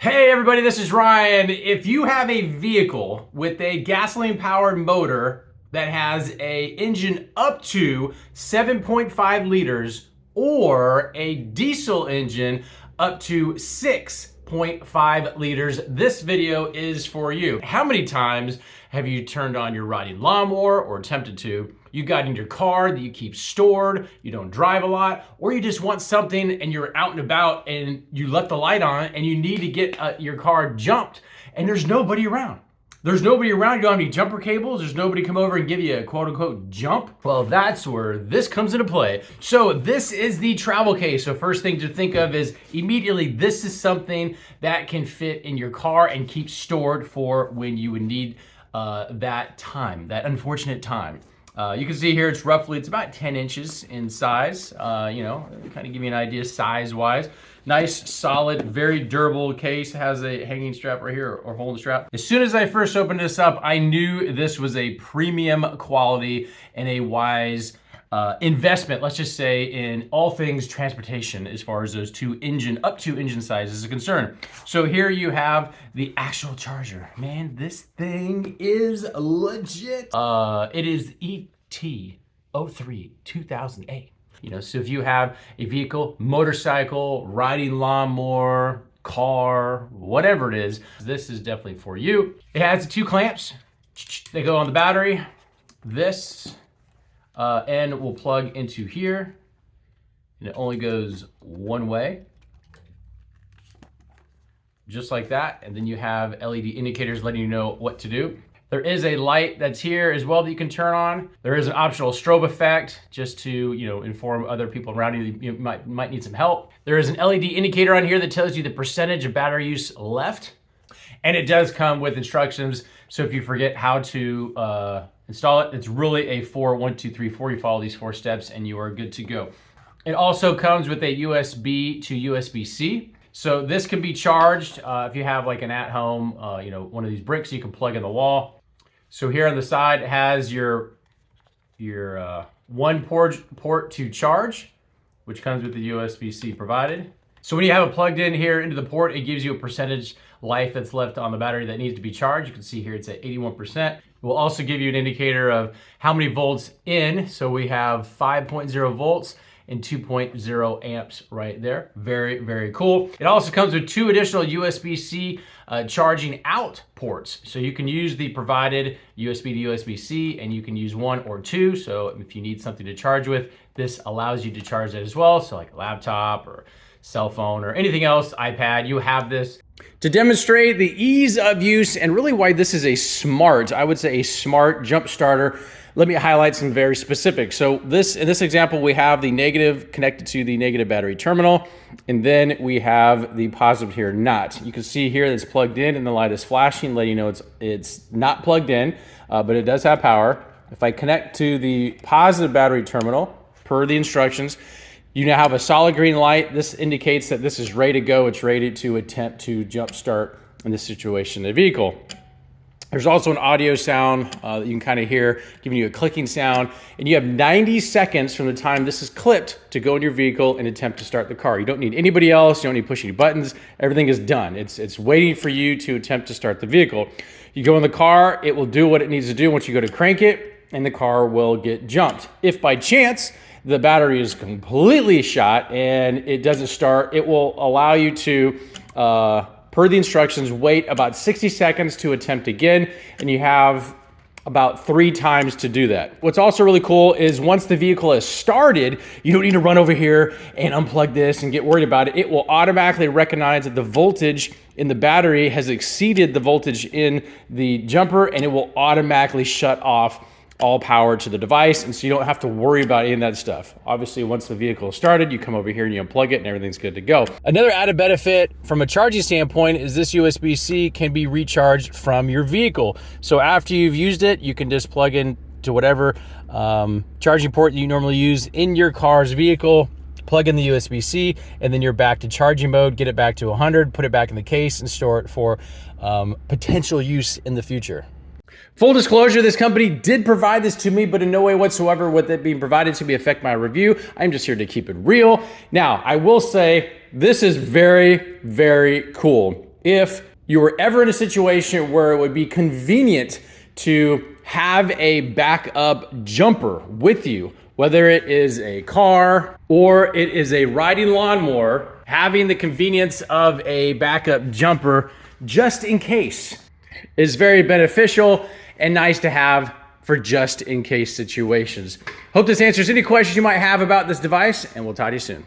Hey everybody, this is Ryan. If you have a vehicle with a gasoline powered motor that has a engine up to 7.5 liters or a diesel engine up to 6.5 liters, this video is for you. How many times have you turned on your riding lawnmower or attempted to? You got in your car that you keep stored, you don't drive a lot, or you just want something and you're out and about and you left the light on and you need to get your car jumped and there's nobody around. There's nobody around, you don't have any jumper cables, there's nobody come over and give you a quote unquote jump. Well, that's where this comes into play. So this is the travel case. So first thing to think of is immediately this is something that can fit in your car and keep stored for when you would need that time, that unfortunate time. You can see here it's about 10 inches in size, kind of give you an idea size-wise. Nice, solid, very durable case. Has a hanging strap right here or holding strap. As soon as I first opened this up, I knew this was a premium quality and a wise investment, let's just say, in all things transportation as far as those up to engine sizes is concerned. So here you have the actual charger. Man, this thing is legit. It is ET03 2008. So if you have a vehicle, motorcycle, riding lawnmower, car, whatever it is, this is definitely for you. It has 2 clamps. They go on the battery. This end will plug into here, and it only goes one way, just like that. And then you have LED indicators letting you know what to do. There is a light that's here as well that you can turn on. There is an optional strobe effect just to, inform other people around you you might need some help. There is an LED indicator on here that tells you the percentage of battery use left. And it does come with instructions. So if you forget how to install it, it's really a 1, 2, 3, 4. You follow these 4 steps and you are good to go. It also comes with a USB to USB-C. So this can be charged if you have like an at-home, one of these bricks you can plug in the wall. So here on the side it has your one port to charge, which comes with the USB-C provided. So when you have it plugged in here into the port, it gives you a percentage life that's left on the battery that needs to be charged. You can see here it's at 81%. It will also give you an indicator of how many volts in. So we have 5.0 volts and 2.0 amps right there. Very, very cool. It also comes with 2 additional USB-C charging out ports. So you can use the provided USB to USB-C and you can use 1 or 2. So if you need something to charge with, this allows you to charge that as well. So like a laptop or cell phone or anything else, iPad, you have this. To demonstrate the ease of use and really why this is I would say a smart jump starter, let me highlight some very specific. So in this example, we have the negative connected to the negative battery terminal, and then we have the positive here not. You can see here that it's plugged in and the light is flashing, letting you know it's not plugged in, but it does have power. If I connect to the positive battery terminal, per the instructions, you now have a solid green light. This indicates that this is ready to go. It's ready to attempt to jump start in this situation in the vehicle. There's also an audio sound that you can kind of hear, giving you a clicking sound. And you have 90 seconds from the time this is clipped to go in your vehicle and attempt to start the car. You don't need anybody else. You don't need to push any buttons. Everything is done. It's waiting for you to attempt to start the vehicle. You go in the car, it will do what it needs to do once you go to crank it, and the car will get jumped. If by chance the battery is completely shot and it doesn't start, it will allow you to, per the instructions, wait about 60 seconds to attempt again, and you have about 3 times to do that. What's also really cool is once the vehicle is started, you don't need to run over here and unplug this and get worried about it. It will automatically recognize that the voltage in the battery has exceeded the voltage in the jumper, and it will automatically shut off all power to the device, and so you don't have to worry about any of that stuff. Obviously, once the vehicle is started, you come over here and you unplug it and everything's good to go. Another added benefit from a charging standpoint is this USB-C can be recharged from your vehicle. So after you've used it, you can just plug in to whatever charging port you normally use in your car's vehicle, plug in the USB-C, and then you're back to charging mode, get it back to 100, put it back in the case and store it for potential use in the future. Full disclosure, this company did provide this to me, but in no way whatsoever would it being provided to me affect my review. I'm just here to keep it real. Now, I will say this is very, very cool. if you were ever in a situation where it would be convenient to have a backup jumper with you, whether it is a car or it is a riding lawnmower, having the convenience of a backup jumper just in case is very beneficial and nice to have for just in case situations. Hope this answers any questions you might have about this device, and we'll talk to you soon.